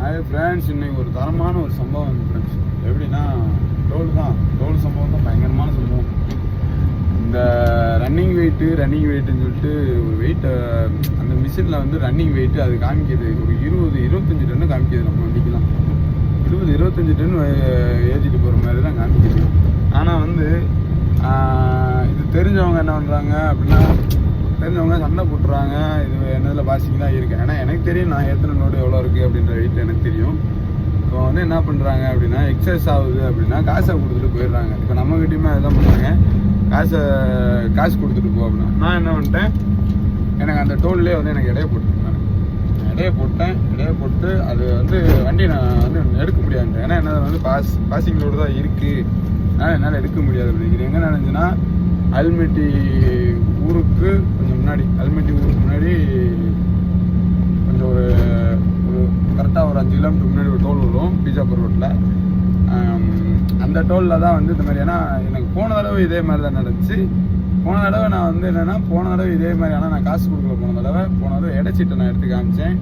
அது ஃப்ரெண்ட்ஸ் இன்னைக்கு ஒரு தரமான ஒரு சம்பவம் ஃப்ரெண்ட்ஸ். எப்படின்னா டோல் சம்பவம் தான் பயங்கரமான சம்பவம். இந்த ரன்னிங் வெயிட்டுன்னு சொல்லிட்டு ஒரு வெயிட்டை அந்த மிஷினில் வந்து ரன்னிங் வெயிட்டு அது காமிக்கிது. ஒரு 20-25 டன்னு காமிக்கிது. நம்ம வண்டிக்கெலாம் 20-25 டன் ஏற்றிட்டு போகிற மாதிரி தான் காமிக்கிது. ஆனால் வந்து இது தெரிஞ்சவங்க என்ன பண்ணுறாங்க அப்படின்னா, தெரிஞ்சவங்க சண்டை போட்டுறாங்க. இது என்னதில் பாசிங் தான் இருக்குது. ஏன்னா எனக்கு தெரியும் நான் எத்தனை நோடு எவ்வளோ இருக்குது அப்படின்ற வெயிட் எனக்கு தெரியும். இப்போ வந்து என்ன பண்ணுறாங்க அப்படின்னா, எக்ஸஸ் ஆகுது அப்படின்னா காசை கொடுத்துட்டு போயிடுறாங்க. இப்போ நம்மகிட்டையுமே அதுதான் பண்ணுறாங்க. காசு கொடுத்துட்டு போ அப்படின்னா நான் என்ன பண்ணிட்டேன், எனக்கு அந்த டோல்லே வந்து எனக்கு இடையே போட்டு அது வந்து வண்டி நான் வந்து எடுக்க முடியாது. ஏன்னா என்ன வந்து பாசிங் லோடு தான் இருக்குது. அதனால் என்னால் எடுக்க முடியாது அப்படிங்கிறது. எங்கே நடந்துச்சுன்னா, அல்மெட்டி ஊருக்கு கொஞ்சம் முன்னாடி கொஞ்சம் ஒரு கரெக்டாக ஒரு 5 கிலோமீட்டர் முன்னாடி ஒரு டோல் வரும் பீஜாப்பூர் ரோட்டில். அந்த டோலில் தான் வந்து இந்த மாதிரி. ஏன்னா எனக்கு போன தடவை இதே மாதிரி தான் நடந்துச்சு. போன தடவை நான் வந்து என்னென்னா இதே மாதிரி. ஆனால் நான் காசு கொடுக்கல. போன தடவை இடைச்சிட்டை நான் எடுத்து காமிச்சேன்.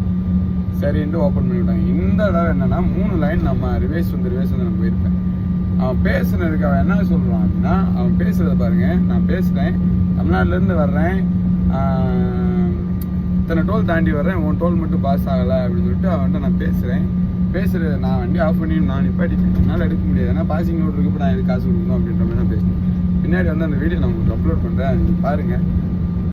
சரின்ட்டு ஓப்பன் பண்ணி விட்டாங்க. இந்த தடவை என்னென்னா 3 லைன் நம்ம ரிவேஸ் வந்து நான் போயிருப்பேன். அவன் பேசுனதுக்கு அவன் என்ன சொல்கிறான் அப்படின்னா, அவன் பேசுகிறத பாருங்கள். நான் பேசுகிறேன், தமிழ்நாட்டிலேருந்து வர்றேன், இத்தனை டோல் தாண்டி வர்றேன், உன் டோல் மட்டும் பாஸ் ஆகலை அப்படின்னு சொல்லிட்டு அவன்கிட்ட நான் பேசுகிறது. நான் வண்டி ஆஃப் பண்ணி நான் நிப்பாட்டிட்டேன். என்னால் எடுக்க முடியாது. ஏன்னா பாசிங் லோடு இருக்கு. இப்போ நான் எதுக்கு காசு கொடுக்கணும் அப்படின்ற மாதிரி நான் பேசுகிறேன். பின்னாடி வந்து அந்த வீடியோ நான் உங்களுக்கு அப்லோட் பண்ணுறேன். நீங்கள் பாருங்கள்.